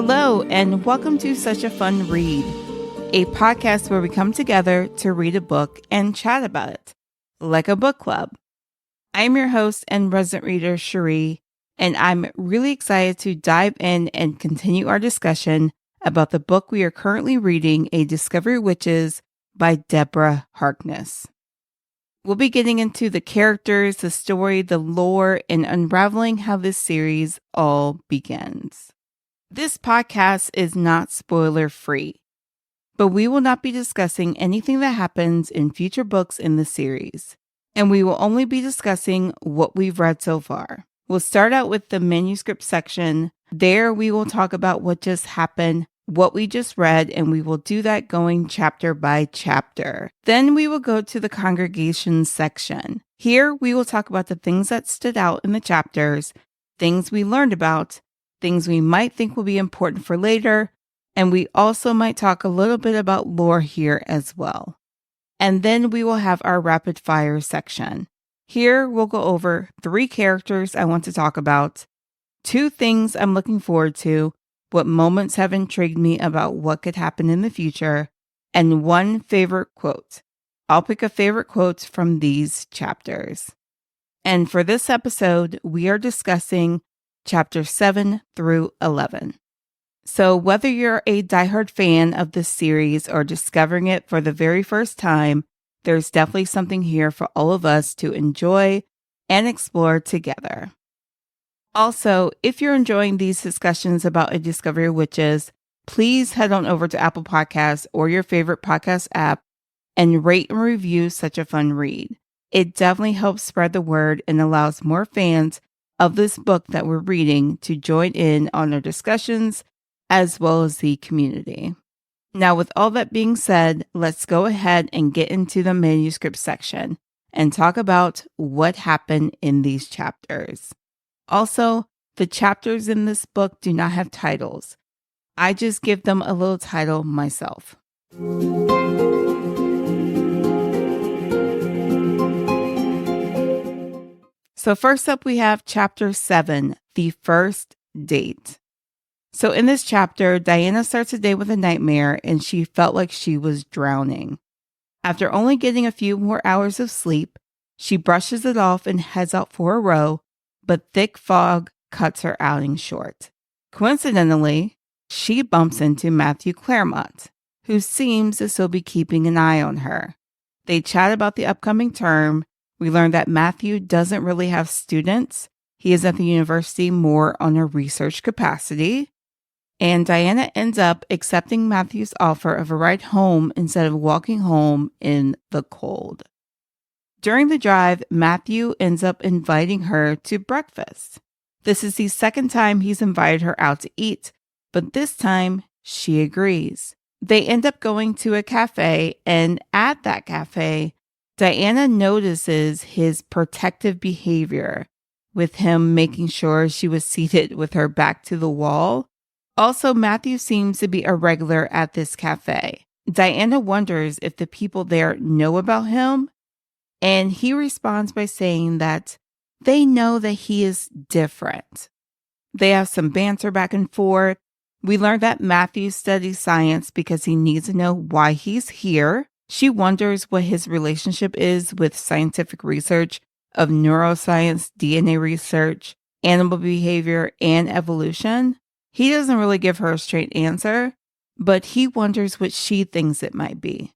Hello, and welcome to Such a Fun Read, a podcast where we come together to read a book and chat about it, like a book club. I'm your host and resident reader, Cherie, and I'm really excited to dive in and continue our discussion about the book we are currently reading, A Discovery of Witches by Deborah Harkness. We'll be getting into the characters, the story, the lore, and unraveling how this series all begins. This podcast is not spoiler-free, but we will not be discussing anything that happens in future books in the series, and we will only be discussing what we've read so far. We'll start out with the manuscript section. There we will talk about what just happened, what we just read, and we will do that going chapter by chapter. Then we will go to the congregation section. Here we will talk about the things that stood out in the chapters, things we learned about, things we might think will be important for later, and we also might talk a little bit about lore here as well. And then we will have our rapid fire section. Here we'll go over 3 characters I want to talk about, 2 things I'm looking forward to, what moments have intrigued me about what could happen in the future, and 1 favorite quote. I'll pick a favorite quote from these chapters. And for this episode, we are discussing chapters 7 through 11. So whether you're a diehard fan of this series or discovering it for the very first time, there's definitely something here for all of us to enjoy and explore together. Also, if you're enjoying these discussions about A Discovery of Witches, please head on over to Apple Podcasts or your favorite podcast app and rate and review Such a Fun Read. It definitely helps spread the word and allows more fans of this book that we're reading to join in on our discussions as well as the community. Now, with all that being said, let's go ahead and get into the manuscript section and talk about what happened in these chapters. Also, the chapters in this book do not have titles. I just give them a little title myself. So first up, we have chapter 7, The First Date. So in this chapter, Diana starts the day with a nightmare and she felt like she was drowning. After only getting a few more hours of sleep, she brushes it off and heads out for a row, but thick fog cuts her outing short. Coincidentally, she bumps into Matthew Claremont, who seems to still be keeping an eye on her. They chat about the upcoming term. We learn that Matthew doesn't really have students. He is at the university more on a research capacity. And Diana ends up accepting Matthew's offer of a ride home instead of walking home in the cold. During the drive, Matthew ends up inviting her to breakfast. This is the second time he's invited her out to eat, but this time she agrees. They end up going to a cafe, and at that cafe, Diana notices his protective behavior, with him making sure she was seated with her back to the wall. Also, Matthew seems to be a regular at this cafe. Diana wonders if the people there know about him, and he responds by saying that they know that he is different. They have some banter back and forth. We learn that Matthew studies science because he needs to know why he's here. She wonders what his relationship is with scientific research of neuroscience, DNA research, animal behavior, and evolution. He doesn't really give her a straight answer, but he wonders what she thinks it might be.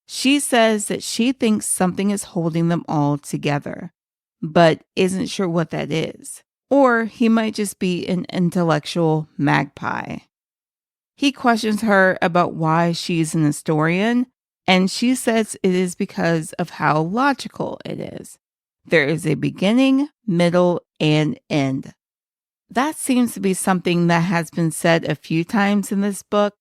She says that she thinks something is holding them all together, but isn't sure what that is. Or he might just be an intellectual magpie. He questions her about why she's an historian, and she says it is because of how logical it is. There is a beginning, middle, and end. That seems to be something that has been said a few times in this book.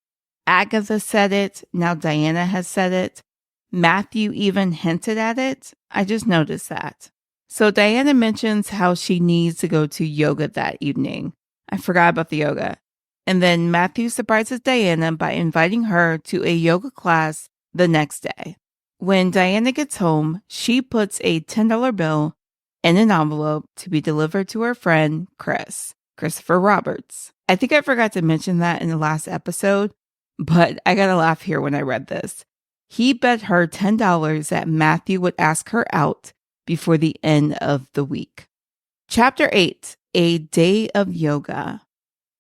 Agatha said it, now Diana has said it. Matthew even hinted at it. I just noticed that. So Diana mentions how she needs to go to yoga that evening. I forgot about the yoga. And then Matthew surprises Diana by inviting her to a yoga class the next day. When Diana gets home, she puts a $10 bill in an envelope to be delivered to her friend, Christopher Roberts. I think I forgot to mention that in the last episode, but I got a laugh here when I read this. He bet her $10 that Matthew would ask her out before the end of the week. Chapter 8, A Day of Yoga.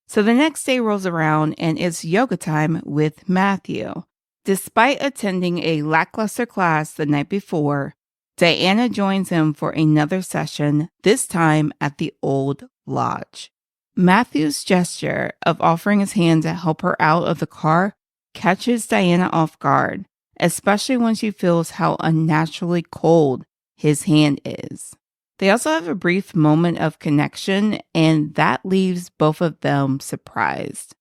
So the next day rolls around and it's yoga time with Matthew. Despite attending a lackluster class the night before, Diana joins him for another session, this time at the old lodge. Matthew's gesture of offering his hand to help her out of the car catches Diana off guard, especially when she feels how unnaturally cold his hand is. They also have a brief moment of connection, and that leaves both of them surprised.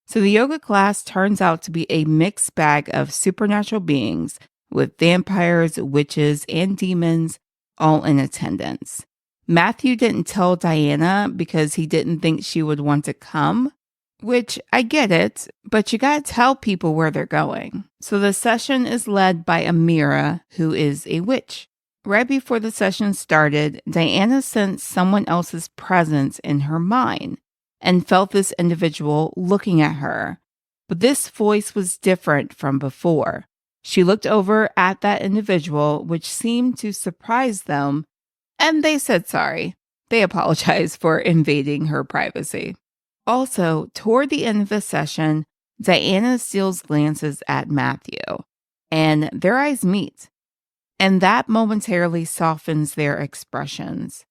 So the yoga class turns out to be a mixed bag of supernatural beings with vampires, witches, and demons all in attendance. Matthew didn't tell Diana because he didn't think she would want to come, which I get it, but you gotta tell people where they're going. So the session is led by Amira, who is a witch. Right before the session started, Diana sensed someone else's presence in her mind and felt this individual looking at her. But this voice was different from before. She looked over at that individual, which seemed to surprise them, and they said sorry. They apologized for invading her privacy. Also, toward the end of the session, Diana steals glances at Matthew, and their eyes meet. And that momentarily softens their expressions.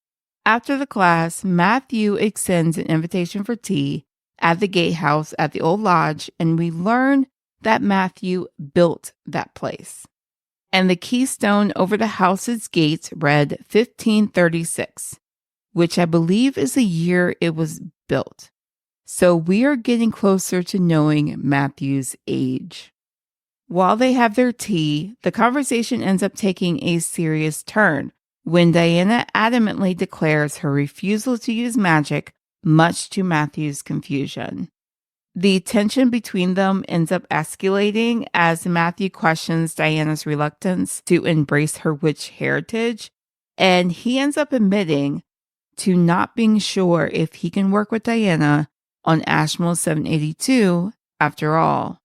After the class, Matthew extends an invitation for tea at the gatehouse at the old lodge, and we learn that Matthew built that place. And the keystone over the house's gates read 1536, which I believe is the year it was built. So we are getting closer to knowing Matthew's age. While they have their tea, the conversation ends up taking a serious turn when Diana adamantly declares her refusal to use magic, much to Matthew's confusion. The tension between them ends up escalating as Matthew questions Diana's reluctance to embrace her witch heritage, and he ends up admitting to not being sure if he can work with Diana on Ashmole 782 after all.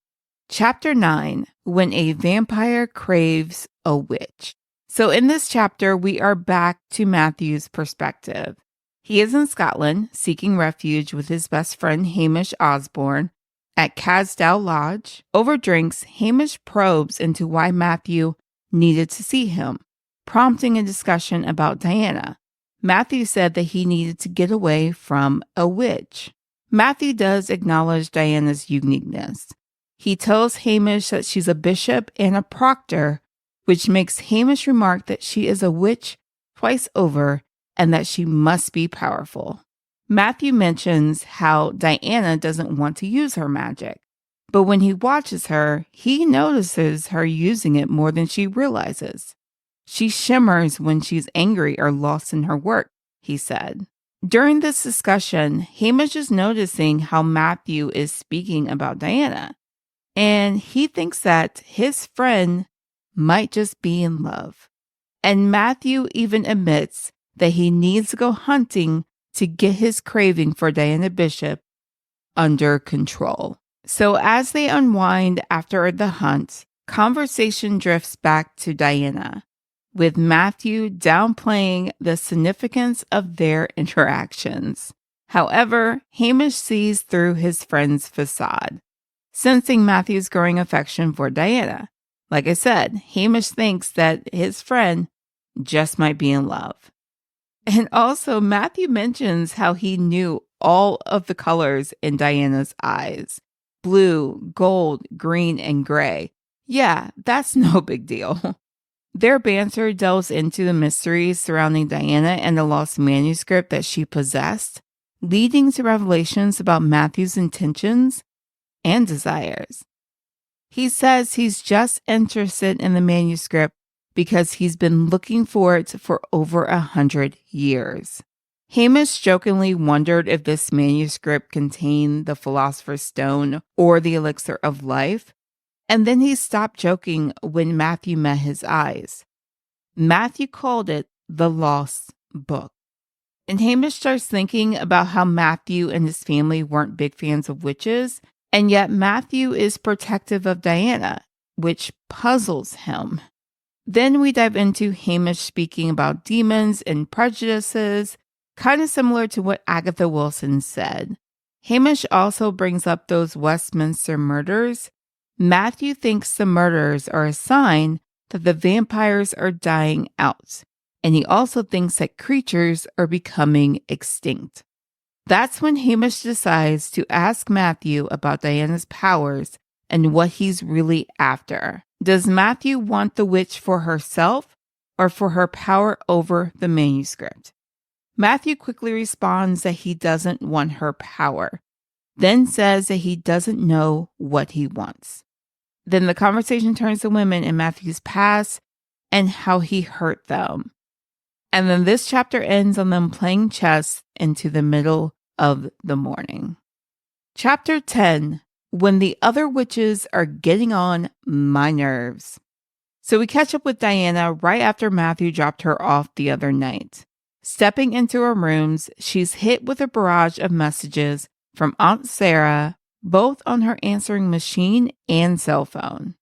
Chapter 9, When a Vampire Craves a Witch. So in this chapter, we are back to Matthew's perspective. He is in Scotland, seeking refuge with his best friend Hamish Osborne at Casdow Lodge. Over drinks, Hamish probes into why Matthew needed to see him, prompting a discussion about Diana. Matthew said that he needed to get away from a witch. Matthew does acknowledge Diana's uniqueness. He tells Hamish that she's a bishop and a proctor, which makes Hamish remark that she is a witch twice over and that she must be powerful. Matthew mentions how Diana doesn't want to use her magic, but when he watches her, he notices her using it more than she realizes. She shimmers when she's angry or lost in her work, he said. During this discussion, Hamish is noticing how Matthew is speaking about Diana. And he thinks that his friend might just be in love. And Matthew even admits that he needs to go hunting to get his craving for Diana Bishop under control. So as they unwind after the hunt, conversation drifts back to Diana, with Matthew downplaying the significance of their interactions. However, Hamish sees through his friend's facade, sensing Matthew's growing affection for Diana. Like I said, Hamish thinks that his friend just might be in love. And also, Matthew mentions how he knew all of the colors in Diana's eyes: blue, gold, green, and gray. Yeah, that's no big deal. Their banter delves into the mysteries surrounding Diana and the lost manuscript that she possessed, leading to revelations about Matthew's intentions and desires. He says he's just interested in the manuscript because he's been looking for it for over 100 years. Hamish jokingly wondered if this manuscript contained the Philosopher's Stone or the Elixir of Life, and then he stopped joking when Matthew met his eyes. Matthew called it the Lost Book. And Hamish starts thinking about how Matthew and his family weren't big fans of witches, and yet Matthew is protective of Diana, which puzzles him. Then we dive into Hamish speaking about demons and prejudices, kind of similar to what Agatha Wilson said. Hamish also brings up those Westminster murders. Matthew thinks the murders are a sign that the vampires are dying out, and he also thinks that creatures are becoming extinct. That's when Hamish decides to ask Matthew about Diana's powers and what he's really after. Does Matthew want the witch for herself or for her power over the manuscript? Matthew quickly responds that he doesn't want her power, then says that he doesn't know what he wants. Then the conversation turns to women in Matthew's past and how he hurt them. And then this chapter ends on them playing chess into the middle of the morning. Chapter 10, when the other witches are getting on my nerves. So we catch up with Diana right after Matthew dropped her off the other night. Stepping into her rooms, she's hit with a barrage of messages from Aunt Sarah, both on her answering machine and cell phone.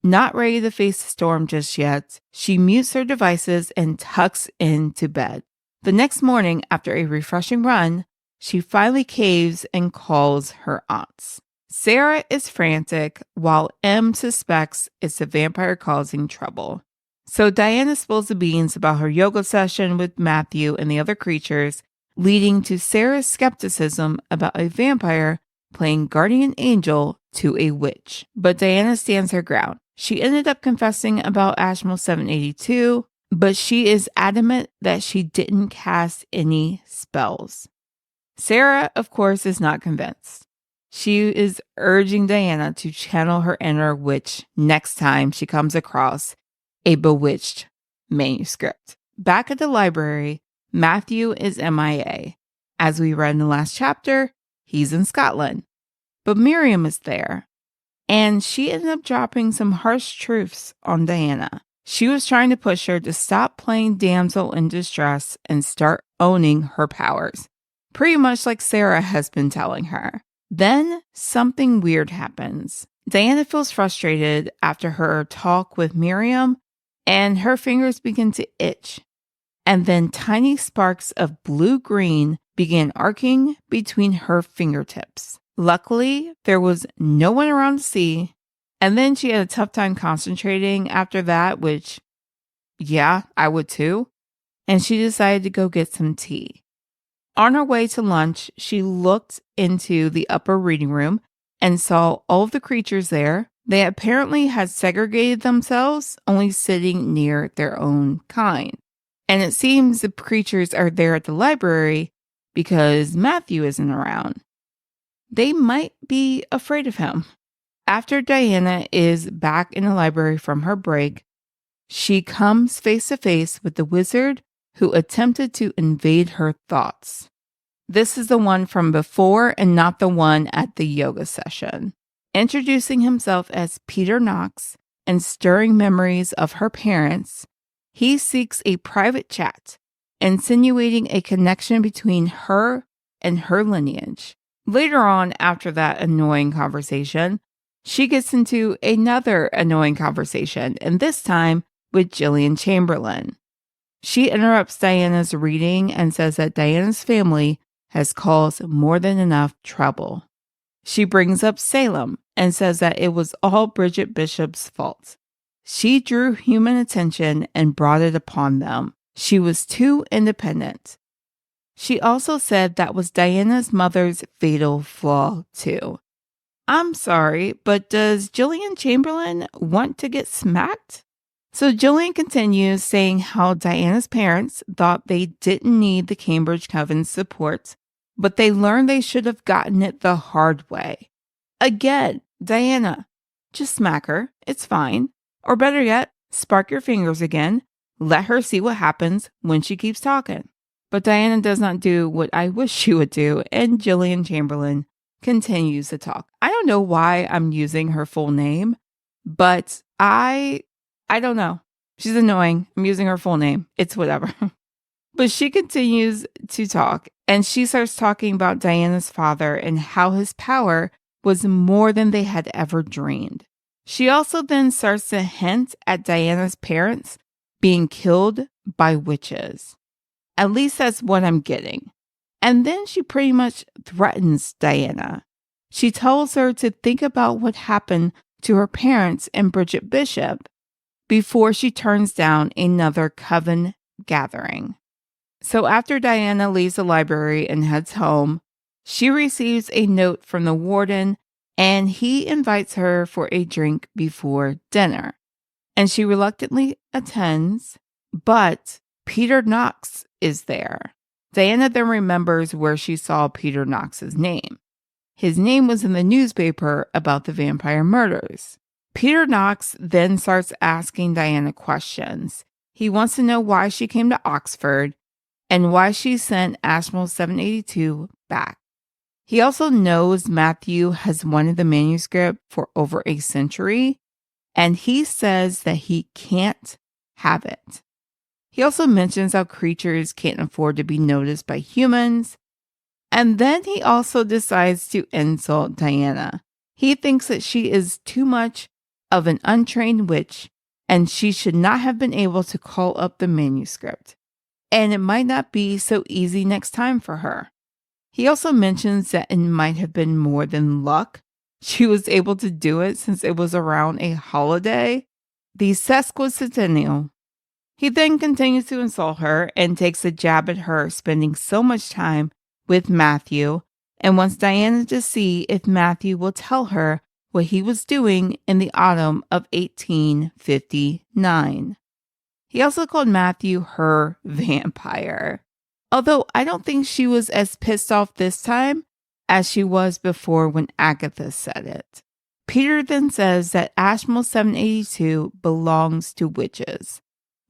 Not ready to face the storm just yet, she mutes her devices and tucks into bed. The next morning, after a refreshing run, she finally caves and calls her aunts. Sarah is frantic, while M suspects it's a vampire causing trouble. So Diana spills the beans about her yoga session with Matthew and the other creatures, leading to Sarah's skepticism about a vampire playing guardian angel to a witch. But Diana stands her ground. She ended up confessing about Ashmole 782, but she is adamant that she didn't cast any spells. Sarah, of course, is not convinced. She is urging Diana to channel her inner witch next time she comes across a bewitched manuscript. Back at the library, Matthew is MIA. As we read in the last chapter, he's in Scotland. But Miriam is there, and she ended up dropping some harsh truths on Diana. She was trying to push her to stop playing damsel in distress and start owning her powers, pretty much like Sarah has been telling her. Then something weird happens. Diana feels frustrated after her talk with Miriam, and her fingers begin to itch. And then tiny sparks of blue-green began arcing between her fingertips. Luckily, there was no one around to see, and then she had a tough time concentrating after that, which, yeah, I would too, and she decided to go get some tea. On her way to lunch, she looked into the upper reading room and saw all of the creatures there. They apparently had segregated themselves, only sitting near their own kind. And it seems the creatures are there at the library because Matthew isn't around. They might be afraid of him. After Diana is back in the library from her break, she comes face to face with the wizard who attempted to invade her thoughts. This is the one from before and not the one at the yoga session. Introducing himself as Peter Knox and stirring memories of her parents, he seeks a private chat, insinuating a connection between her and her lineage. Later on, after that annoying conversation, she gets into another annoying conversation, and this time with Gillian Chamberlain. She interrupts Diana's reading and says that Diana's family has caused more than enough trouble. She brings up Salem and says that it was all Bridget Bishop's fault. She drew human attention and brought it upon them. She was too independent. She also said that was Diana's mother's fatal flaw, too. I'm sorry, but does Gillian Chamberlain want to get smacked? So Gillian continues saying how Diana's parents thought they didn't need the Cambridge Coven's support, but they learned they should have gotten it the hard way. Again, Diana, just smack her, it's fine. Or better yet, spark your fingers again. Let her see what happens when she keeps talking. But Diana does not do what I wish she would do, and Gillian Chamberlain continues to talk. I don't know why I'm using her full name, but I don't know. She's annoying. I'm using her full name. It's whatever. But she continues to talk, and she starts talking about Diana's father and how his power was more than they had ever dreamed. She also then starts to hint at Diana's parents being killed by witches. At least that's what I'm getting. And then she pretty much threatens Diana. She tells her to think about what happened to her parents and Bridget Bishop before she turns down another coven gathering. So after Diana leaves the library and heads home, she receives a note from the warden, and he invites her for a drink before dinner. And she reluctantly attends, but Peter Knox is there. Diana then remembers where she saw Peter Knox's name. His name was in the newspaper about the vampire murders. Peter Knox then starts asking Diana questions. He wants to know why she came to Oxford and why she sent Ashmole 782 back. He also knows Matthew has wanted the manuscript for over a century, and he says that he can't have it. He also mentions how creatures can't afford to be noticed by humans, and then he also decides to insult Diana. He thinks that she is too much of an untrained witch, and she should not have been able to call up the manuscript. And it might not be so easy next time for her. He also mentions that it might have been more than luck. She was able to do it since it was around a holiday, the sesquicentennial. He then continues to insult her and takes a jab at her spending so much time with Matthew and wants Diana to see if Matthew will tell her what he was doing in the autumn of 1859. He also called Matthew her vampire, although I don't think she was as pissed off this time as she was before when Agatha said it. Peter then says that Ashmole 782 belongs to witches.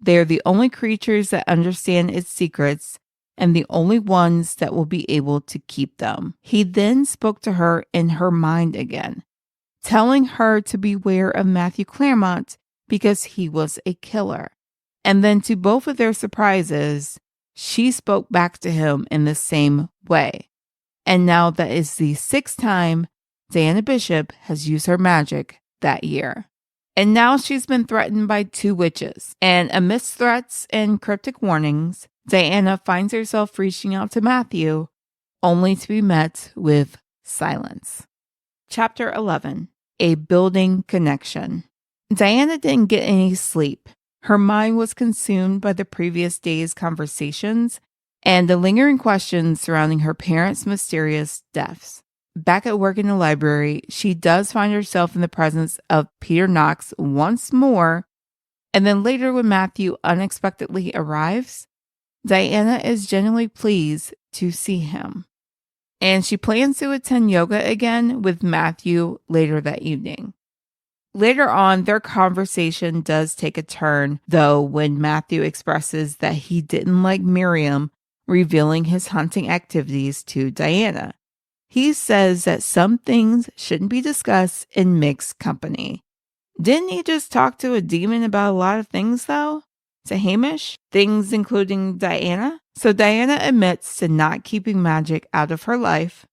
They are the only creatures that understand its secrets and the only ones that will be able to keep them. He then spoke to her in her mind again, telling her to beware of Matthew Claremont because he was a killer. And then to both of their surprises, she spoke back to him in the same way. And now that is the 6th time Diana Bishop has used her magic that year. And now she's been threatened by 2 witches. And amidst threats and cryptic warnings, Diana finds herself reaching out to Matthew, only to be met with silence. Chapter 11. A Building Connection. Diana didn't get any sleep. Her mind was consumed by the previous day's conversations and the lingering questions surrounding her parents' mysterious deaths. Back at work in the library, she does find herself in the presence of Peter Knox once more, and then later when Matthew unexpectedly arrives, Diana is genuinely pleased to see him. And she plans to attend yoga again with Matthew later that evening. Later on, their conversation does take a turn, though, when Matthew expresses that he didn't like Miriam revealing his hunting activities to Diana. He says that some things shouldn't be discussed in mixed company. Didn't he just talk to a demon about a lot of things, though? To Hamish? Things including Diana? So Diana admits to not keeping magic out of her life.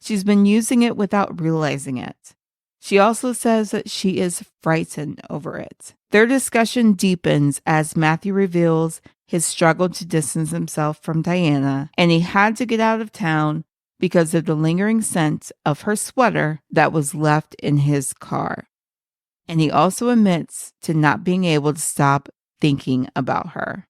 She's been using it without realizing it. She also says that she is frightened over it. Their discussion deepens as Matthew reveals his struggle to distance himself from Diana, and he had to get out of town because of the lingering scent of her sweater that was left in his car. And he also admits to not being able to stop thinking about her.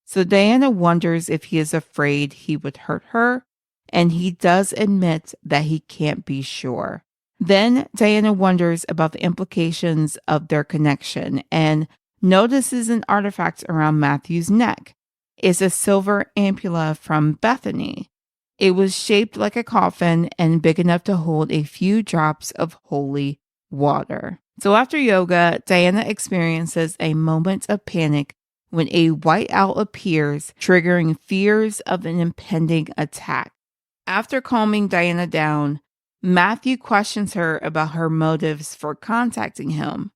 So Diana wonders if he is afraid he would hurt her, and he does admit that he can't be sure. Then Diana wonders about the implications of their connection and notices an artifact around Matthew's neck. It's a silver ampulla from Bethany. It was shaped like a coffin and big enough to hold a few drops of holy water. So after yoga, Diana experiences a moment of panic when a white owl appears, triggering fears of an impending attack. After calming Diana down, Matthew questions her about her motives for contacting him,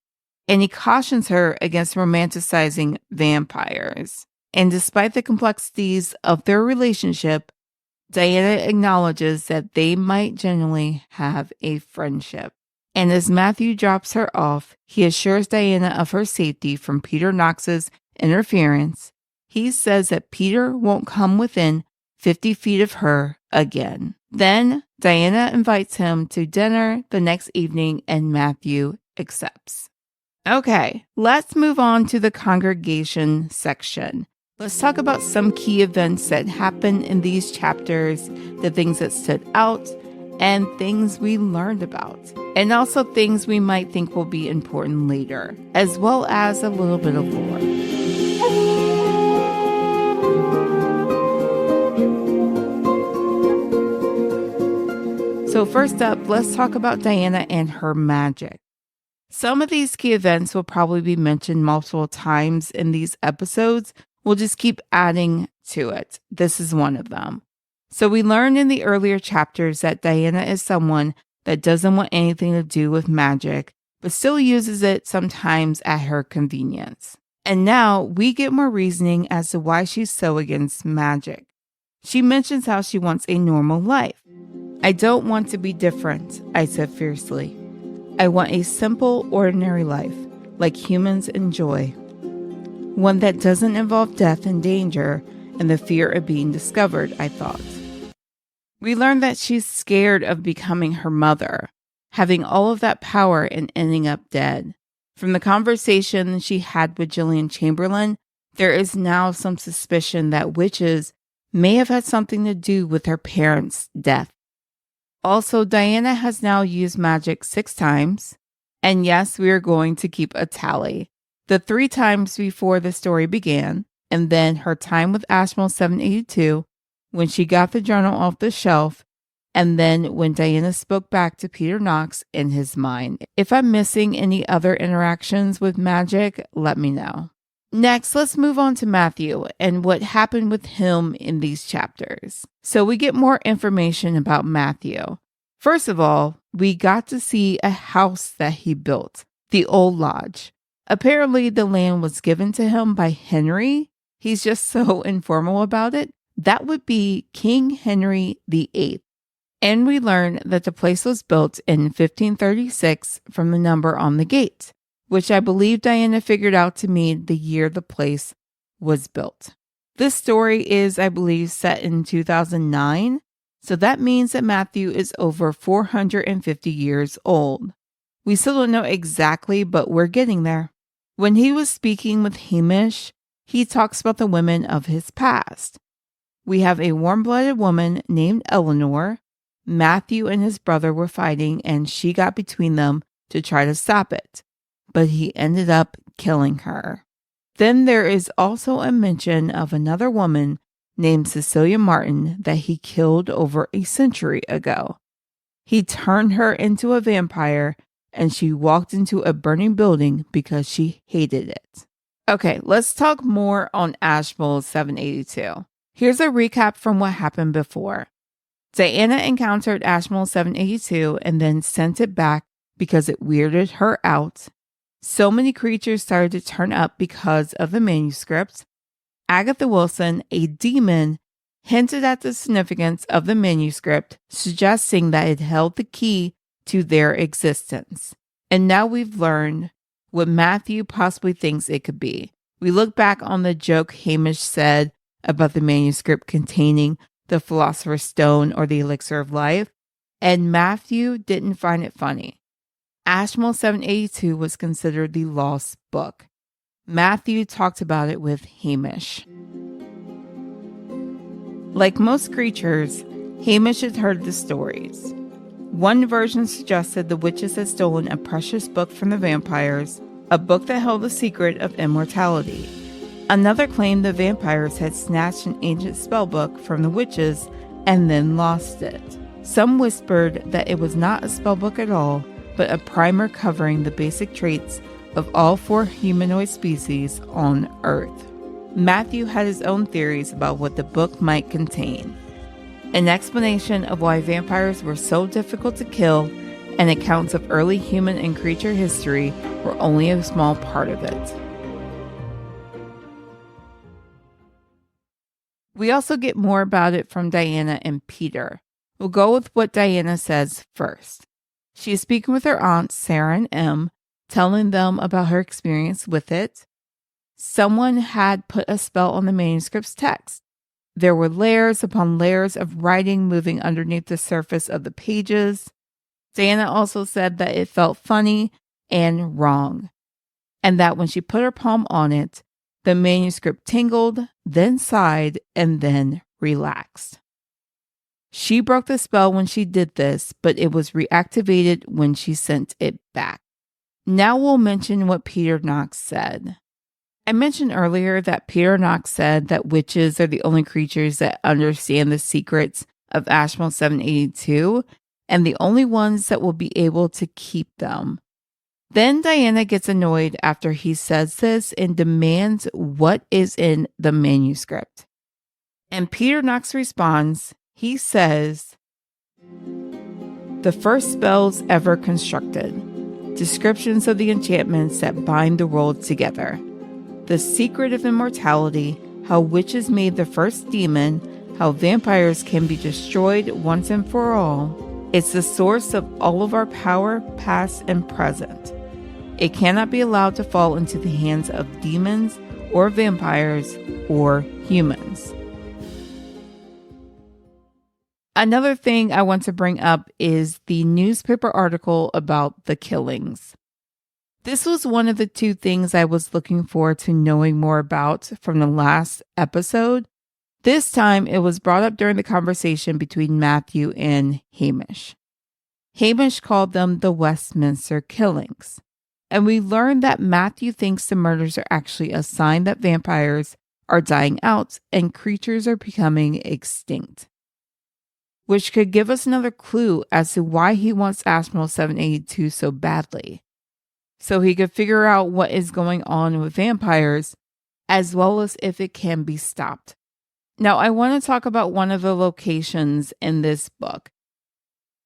and he cautions her against romanticizing vampires. And despite the complexities of their relationship, Diana acknowledges that they might genuinely have a friendship. And as Matthew drops her off, he assures Diana of her safety from Peter Knox's interference. He says that Peter won't come within 50 feet of her again. Then Diana invites him to dinner the next evening and Matthew accepts. Okay, let's move on to the congregation section. Let's talk about some key events that happen in these chapters, the things that stood out, and things we learned about, and also things we might think will be important later, as well as a little bit of lore. So first up, let's talk about Diana and her magic. Some of these key events will probably be mentioned multiple times in these episodes. We'll just keep adding to it. This is one of them. So we learned in the earlier chapters that Diana is someone that doesn't want anything to do with magic, but still uses it sometimes at her convenience. And now we get more reasoning as to why she's so against magic. She mentions how she wants a normal life. I don't want to be different, I said fiercely. I want a simple, ordinary life, like humans enjoy. One that doesn't involve death and danger and the fear of being discovered, I thought. We learned that she's scared of becoming her mother, having all of that power and ending up dead. From the conversation she had with Gillian Chamberlain, there is now some suspicion that witches may have had something to do with her parents' death. Also, Diana has now used magic 6 times, and yes, we are going to keep a tally. The 3 times before the story began, and then her time with Ashmole 782, when she got the journal off the shelf, and then when Diana spoke back to Peter Knox in his mind. If I'm missing any other interactions with magic, let me know. Next, let's move on to Matthew and what happened with him in these chapters. So we get more information about Matthew. First of all, we got to see a house that he built, the Old Lodge. Apparently, the land was given to him by Henry. He's just so informal about it. That would be King Henry VIII. And we learn that the place was built in 1536 from the number on the gate, which I believe Diana figured out to mean the year the place was built. This story is, I believe, set in 2009, so that means that Matthew is over 450 years old. We still don't know exactly, but we're getting there. When he was speaking with Hamish, he talks about the women of his past. We have a warm-blooded woman named Eleanor. Matthew and his brother were fighting, and she got between them to try to stop it, but he ended up killing her. Then there is also a mention of another woman named Cecilia Martin that he killed over a century ago. He turned her into a vampire, and she walked into a burning building because she hated it. Okay, let's talk more on Ashmole 782. Here's a recap from what happened before. Diana encountered Ashmole 782 and then sent it back because it weirded her out. So many creatures started to turn up because of the manuscript. Agatha Wilson, a demon, hinted at the significance of the manuscript, suggesting that it held the key to their existence. And now we've learned what Matthew possibly thinks it could be. We look back on the joke Hamish said about the manuscript containing the Philosopher's Stone or the Elixir of Life, and Matthew didn't find it funny. Ashmole 782 was considered the lost book. Matthew talked about it with Hamish. Like most creatures, Hamish had heard the stories. One version suggested the witches had stolen a precious book from the vampires, a book that held the secret of immortality. Another claimed the vampires had snatched an ancient spellbook from the witches and then lost it. Some whispered that it was not a spellbook at all, but a primer covering the basic traits of all 4 humanoid species on Earth. Matthew had his own theories about what the book might contain. An explanation of why vampires were so difficult to kill and accounts of early human and creature history were only a small part of it. We also get more about it from Diana and Peter. We'll go with what Diana says first. She is speaking with her aunts, Sarah and Em, telling them about her experience with it. Someone had put a spell on the manuscript's text. There were layers upon layers of writing moving underneath the surface of the pages. Diana also said that it felt funny and wrong, and that when she put her palm on it, the manuscript tingled, then sighed, and then relaxed. She broke the spell when she did this, but it was reactivated when she sent it back. Now we'll mention what Peter Knox said. I mentioned earlier that Peter Knox said that witches are the only creatures that understand the secrets of Ashmole 782 and the only ones that will be able to keep them. Then Diana gets annoyed after he says this and demands what is in the manuscript. And Peter Knox responds, he says, "The first spells ever constructed, descriptions of the enchantments that bind the world together. The secret of immortality, how witches made the first demon, how vampires can be destroyed once and for all. It's the source of all of our power, past and present. It cannot be allowed to fall into the hands of demons or vampires or humans." Another thing I want to bring up is the newspaper article about the killings. This was one of the two things I was looking forward to knowing more about from the last episode. This time it was brought up during the conversation between Matthew and Hamish. Hamish called them the Westminster killings. And we learned that Matthew thinks the murders are actually a sign that vampires are dying out and creatures are becoming extinct, which could give us another clue as to why he wants Ashmole 782 so badly, so he could figure out what is going on with vampires, as well as if it can be stopped. Now, I want to talk about one of the locations in this book.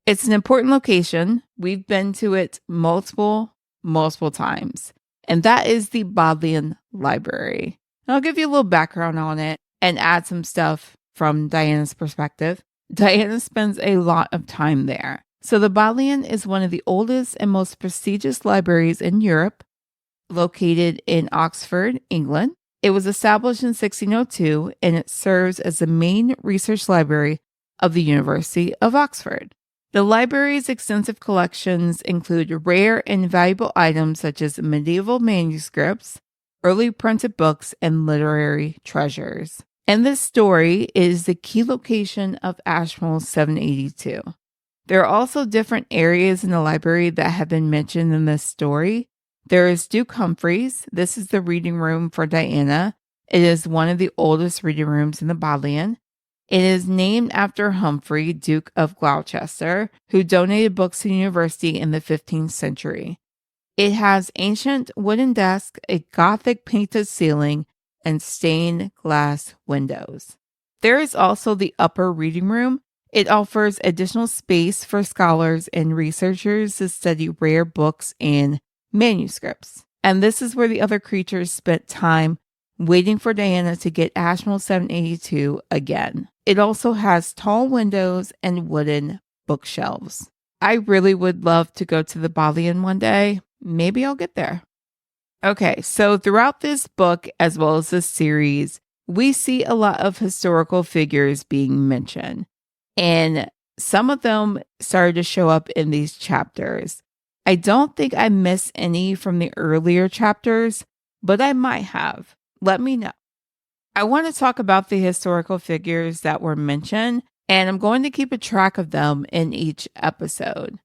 It's an important location. We've been to it multiple times, and that is the Bodleian Library. And I'll give you a little background on it and add some stuff from Diana's perspective. Diana spends a lot of time there. So the Bodleian is one of the oldest and most prestigious libraries in Europe, located in Oxford, England. It was established in 1602, and it serves as the main research library of the University of Oxford. The library's extensive collections include rare and valuable items such as medieval manuscripts, early printed books, and literary treasures. And this story is the key location of Ashmole 782. There are also different areas in the library that have been mentioned in this story. There is Duke Humphreys. This is the reading room for Diana. It is one of the oldest reading rooms in the Bodleian. It is named after Humphrey, Duke of Gloucester, who donated books to the university in the 15th century. It has ancient wooden desks, a Gothic painted ceiling, and stained glass windows. There is also the upper reading room. It offers additional space for scholars and researchers to study rare books and manuscripts. And this is where the other creatures spent time waiting for Diana to get Ashmole 782 again. It also has tall windows and wooden bookshelves. I really would love to go to the Bodleian one day. Maybe I'll get there. Okay, so throughout this book, as well as this series, we see a lot of historical figures being mentioned. And some of them started to show up in these chapters. I don't think I missed any from the earlier chapters, but I might have. Let me know. I want to talk about the historical figures that were mentioned, and I'm going to keep a track of them in each episode.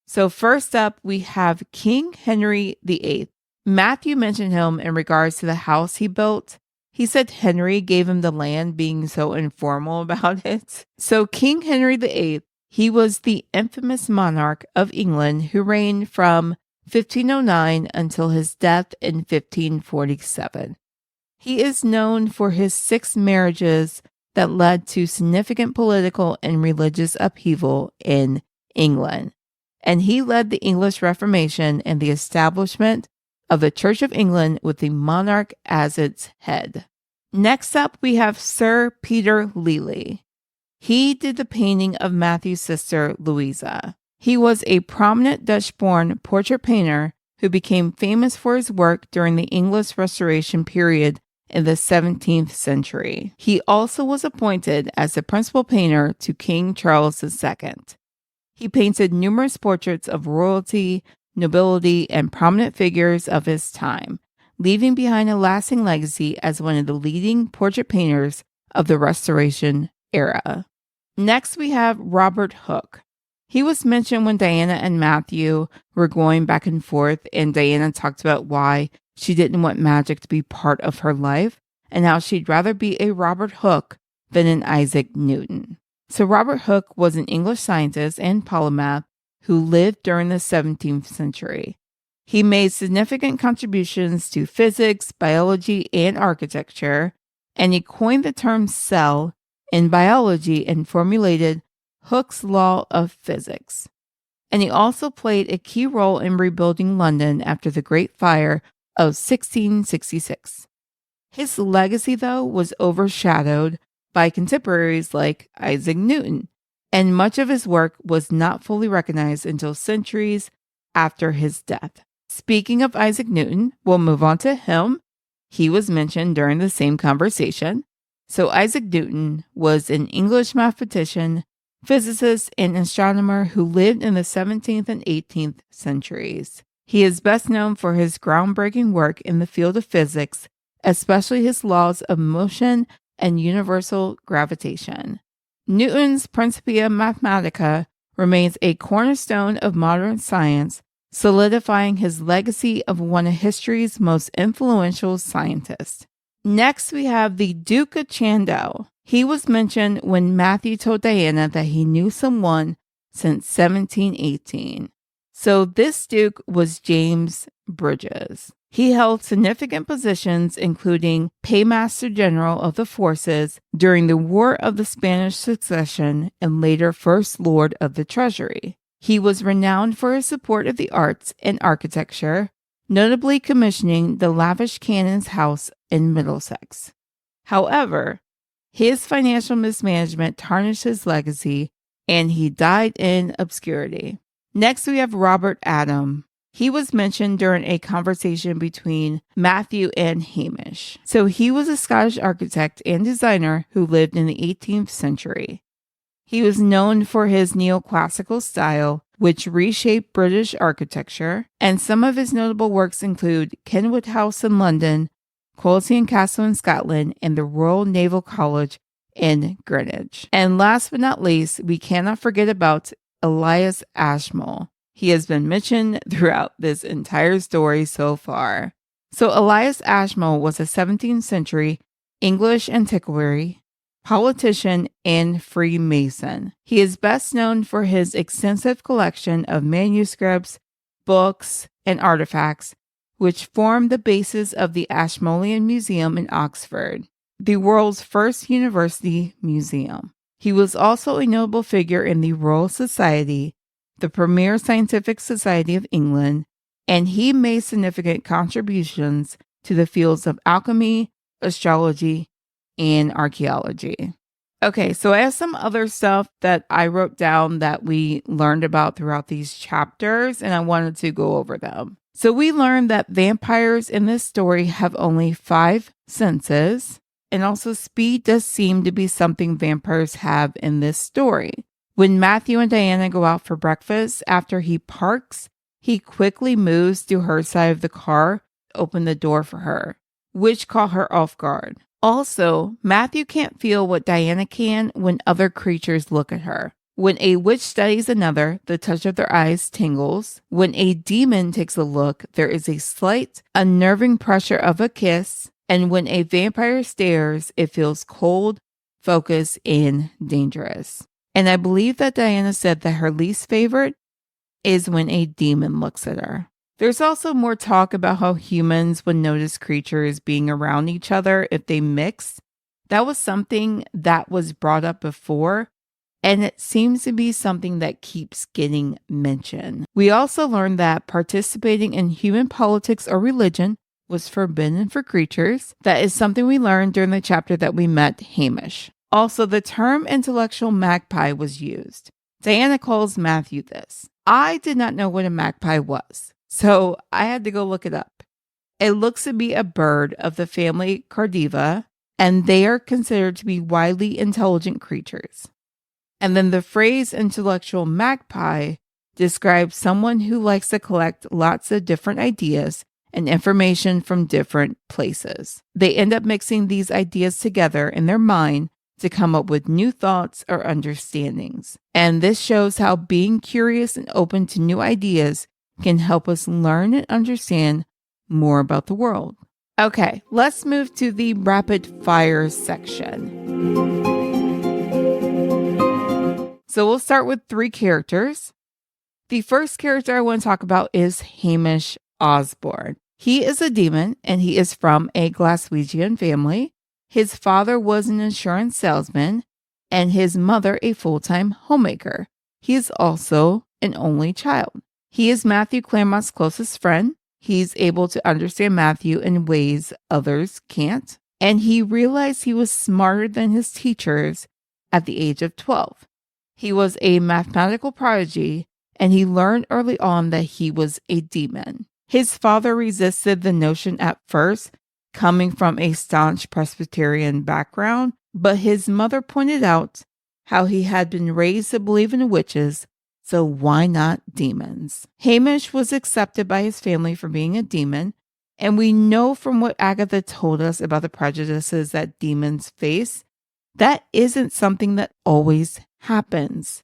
So first up, we have King Henry VIII. Matthew mentioned him in regards to the house he built. He said Henry gave him the land, being so informal about it. So King Henry VIII, he was the infamous monarch of England who reigned from 1509 until his death in 1547. He is known for his 6 marriages that led to significant political and religious upheaval in England. And he led the English Reformation and the establishment of the Church of England with the monarch as its head. Next up, we have Sir Peter Lely. He did the painting of Matthew's sister, Louisa. He was a prominent Dutch-born portrait painter who became famous for his work during the English Restoration period in the 17th century. He also was appointed as the principal painter to King Charles II. He painted numerous portraits of royalty, nobility, and prominent figures of his time, leaving behind a lasting legacy as one of the leading portrait painters of the Restoration era. Next, we have Robert Hooke. He was mentioned when Diana and Matthew were going back and forth, and Diana talked about why she didn't want magic to be part of her life and how she'd rather be a Robert Hooke than an Isaac Newton. So Robert Hooke was an English scientist and polymath who lived during the 17th century. He made significant contributions to physics, biology, and architecture, and he coined the term cell in biology and formulated Hooke's law of physics. And he also played a key role in rebuilding London after the Great Fire of 1666. His legacy, though, was overshadowed by contemporaries like Isaac Newton, and much of his work was not fully recognized until centuries after his death. Speaking of Isaac Newton, we'll move on to him. He was mentioned during the same conversation. So Isaac Newton was an English mathematician, physicist, and astronomer who lived in the 17th and 18th centuries. He is best known for his groundbreaking work in the field of physics, especially his laws of motion and universal gravitation. Newton's Principia Mathematica remains a cornerstone of modern science, solidifying his legacy of one of history's most influential scientists. Next, we have the Duke of Chandos. He was mentioned when Matthew told Diana that he knew someone since 1718. So this duke was James Bridges. He held significant positions, including Paymaster General of the Forces during the War of the Spanish Succession and later First Lord of the Treasury. He was renowned for his support of the arts and architecture, notably commissioning the lavish Canon's house in Middlesex. However, his financial mismanagement tarnished his legacy, and he died in obscurity. Next, we have Robert Adam. He was mentioned during a conversation between Matthew and Hamish. So he was a Scottish architect and designer who lived in the 18th century. He was known for his neoclassical style, which reshaped British architecture, and some of his notable works include Kenwood House in London, Colston Castle in Scotland, and the Royal Naval College in Greenwich. And last but not least, we cannot forget about Elias Ashmole. He has been mentioned throughout this entire story so far. So Elias Ashmole was a 17th century English antiquary, politician, and Freemason. He is best known for his extensive collection of manuscripts, books, and artifacts, which form the basis of the Ashmolean Museum in Oxford, the world's first university museum. He was also a notable figure in the Royal Society, the premier scientific society of England, and he made significant contributions to the fields of alchemy, astrology, and archaeology. Okay, so I have some other stuff that I wrote down that we learned about throughout these chapters, and I wanted to go over them. So we learned that vampires in this story have only 5 senses, and also speed does seem to be something vampires have in this story. When Matthew and Diana go out for breakfast, after he parks, he quickly moves to her side of the car to open the door for her, which caught her off guard. Also, Matthew can't feel what Diana can when other creatures look at her. When a witch studies another, the touch of their eyes tingles. When a demon takes a look, there is a slight, unnerving pressure of a kiss. And when a vampire stares, it feels cold, focused, and dangerous. And I believe that Diana said that her least favorite is when a demon looks at her. There's also more talk about how humans would notice creatures being around each other if they mix. That was something that was brought up before, and it seems to be something that keeps getting mentioned. We also learned that participating in human politics or religion was forbidden for creatures. That is something we learned during the chapter that we met Hamish. Also, the term intellectual magpie was used. Diana calls Matthew this. I did not know what a magpie was, so I had to go look it up. It looks to be a bird of the family Cardiva, and they are considered to be widely intelligent creatures. And then the phrase intellectual magpie describes someone who likes to collect lots of different ideas and information from different places. They end up mixing these ideas together in their mind to come up with new thoughts or understandings. And this shows how being curious and open to new ideas can help us learn and understand more about the world. Okay, let's move to the rapid fire section. So we'll start with 3 characters. The first character I want to talk about is Hamish Osborne. He is a demon and he is from a Glaswegian family. His father was an insurance salesman and his mother a full-time homemaker. He is also an only child. He is Matthew Claremont's closest friend. He's able to understand Matthew in ways others can't. And he realized he was smarter than his teachers at the age of 12. He was a mathematical prodigy and he learned early on that he was a demon. His father resisted the notion at first, coming from a staunch Presbyterian background, but his mother pointed out how he had been raised to believe in witches, so why not demons? Hamish was accepted by his family for being a demon, and we know from what Agatha told us about the prejudices that demons face, that isn't something that always happens.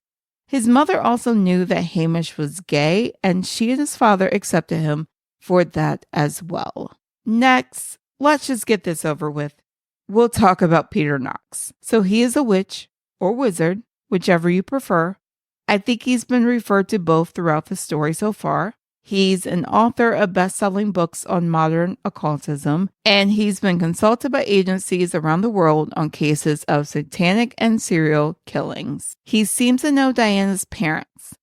His mother also knew that Hamish was gay, and she and his father accepted him for that as well. Next, let's just get this over with. We'll talk about Peter Knox. So he is a witch or wizard, whichever you prefer. I think he's been referred to both throughout the story so far. He's an author of best-selling books on modern occultism, and he's been consulted by agencies around the world on cases of satanic and serial killings. He seems to know Diana's parents,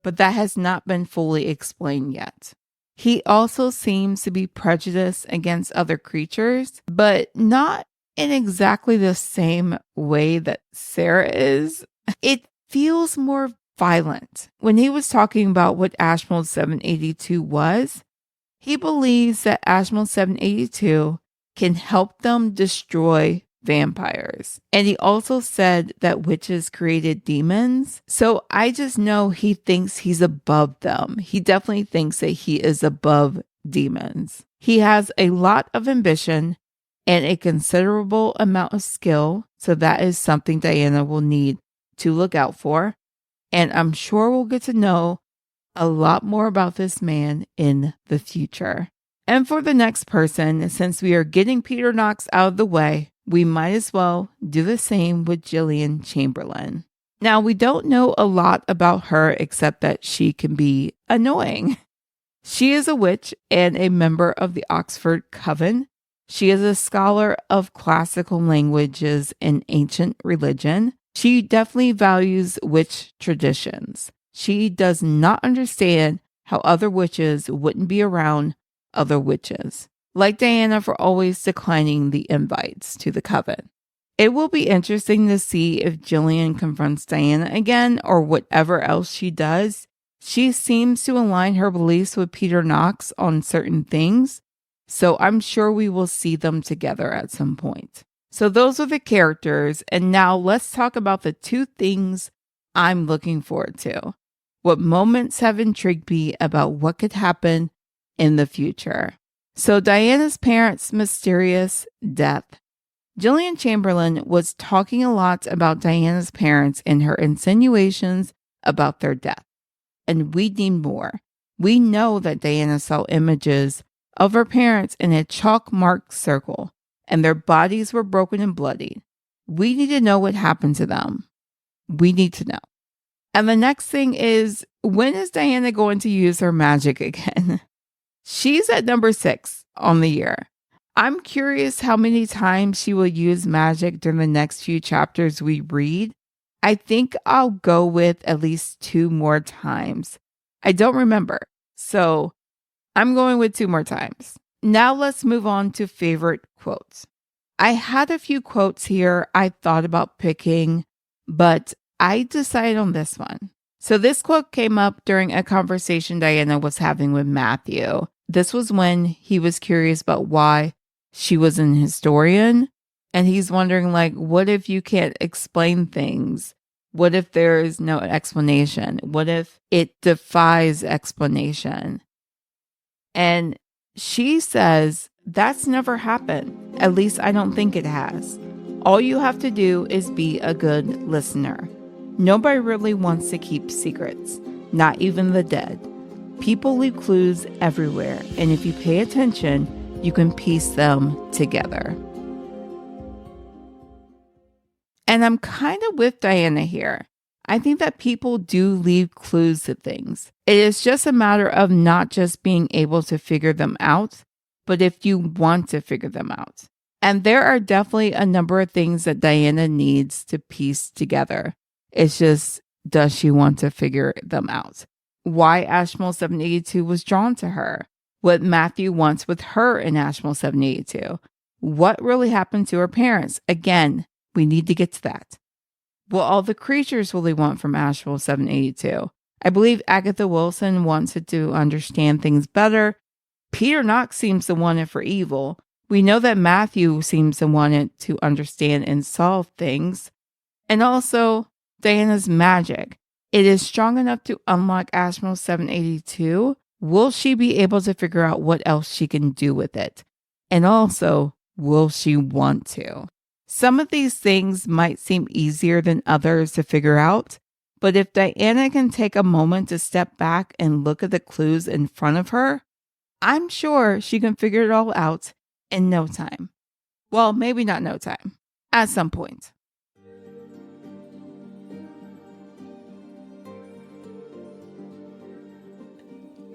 but that has not been fully explained yet. He also seems to be prejudiced against other creatures, but not in exactly the same way that Sarah is. It feels more violent. When he was talking about what Ashmole 782 was, he believes that Ashmole 782 can help them destroy vampires. And he also said that witches created demons. So I just know he thinks he's above them. He definitely thinks that he is above demons. He has a lot of ambition and a considerable amount of skill. So that is something Diana will need to look out for. And I'm sure we'll get to know a lot more about this man in the future. And for the next person, since we are getting Peter Knox out of the way, we might as well do the same with Gillian Chamberlain. Now, we don't know a lot about her except that she can be annoying. She is a witch and a member of the Oxford Coven. She is a scholar of classical languages and ancient religion. She definitely values witch traditions. She does not understand how other witches wouldn't be around other witches, like Diana for always declining the invites to the coven. It will be interesting to see if Gillian confronts Diana again or whatever else she does. She seems to align her beliefs with Peter Knox on certain things, so I'm sure we will see them together at some point. So those are the characters, and now let's talk about the 2 things I'm looking forward to. What moments have intrigued me about what could happen in the future. So Diana's parents' mysterious death. Gillian Chamberlain was talking a lot about Diana's parents and her insinuations about their death. And we need more. We know that Diana saw images of her parents in a chalk-marked circle, and their bodies were broken and bloodied. We need to know what happened to them. We need to know. And the next thing is, when is Diana going to use her magic again? She's at number 6 on the year. I'm curious how many times she will use magic during the next few chapters we read. I think I'll go with at least 2 more times. I don't remember, so I'm going with 2 more times. Now let's move on to favorite quotes. I had a few quotes here I thought about picking, but I decided on this one. So this quote came up during a conversation Diana was having with Matthew. This was when he was curious about why she was an historian. And he's wondering, like, what if you can't explain things? What if there is no explanation? What if it defies explanation? And she says, that's never happened. At least I don't think it has. All you have to do is be a good listener. Nobody really wants to keep secrets, not even the dead. People leave clues everywhere, and if you pay attention, you can piece them together. And I'm kind of with Diana here. I think that people do leave clues to things. It is just a matter of not just being able to figure them out, but if you want to figure them out. And there are definitely a number of things that Diana needs to piece together. It's just, does she want to figure them out? Why Ashmole 782 was drawn to her? What Matthew wants with her in Ashmole 782? What really happened to her parents? Again, we need to get to that. What all the creatures really want from Ashmole 782? I believe Agatha Wilson wants it to understand things better. Peter Knox seems to want it for evil. We know that Matthew seems to want it to understand and solve things. And also, Diana's magic. It is strong enough to unlock Ashmole 782. Will she be able to figure out what else she can do with it? And also, will she want to? Some of these things might seem easier than others to figure out, but if Diana can take a moment to step back and look at the clues in front of her, I'm sure she can figure it all out in no time. Well, maybe not no time, at some point.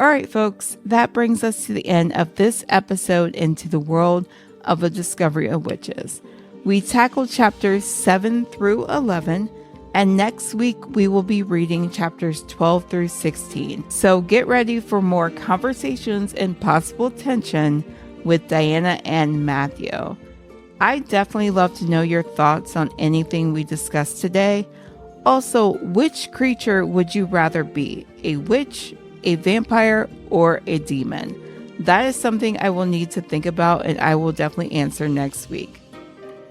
All right, folks, that brings us to the end of this episode into the world of the discovery of witches. We tackled chapters 7 through 11, and next week we will be reading chapters 12 through 16. So get ready for more conversations and possible tension with Diana and Matthew. I definitely love to know your thoughts on anything we discussed today. Also, which creature would you rather be? A witch, a vampire, or a demon? That is something I will need to think about, and I will definitely answer next week.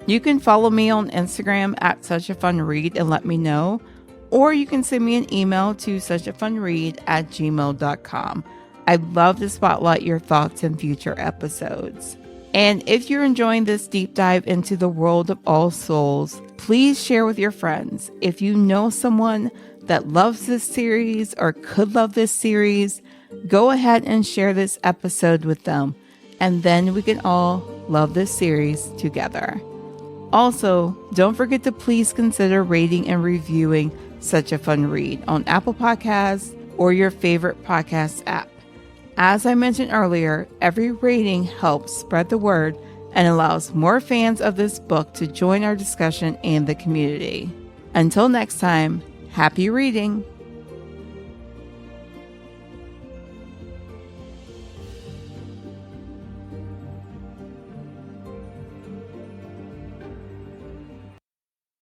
You can follow me on Instagram at suchafunread and let me know, or you can send me an email to suchafunread@gmail.com. I'd love to spotlight your thoughts in future episodes. And if you're enjoying this deep dive into the world of All Souls, please share with your friends. If you know someone that loves this series or could love this series, go ahead and share this episode with them, and then we can all love this series together. Also, don't forget to please consider rating and reviewing Such a Fun Read on Apple Podcasts or your favorite podcast app. As I mentioned earlier, every rating helps spread the word and allows more fans of this book to join our discussion and the community. Until next time, happy reading!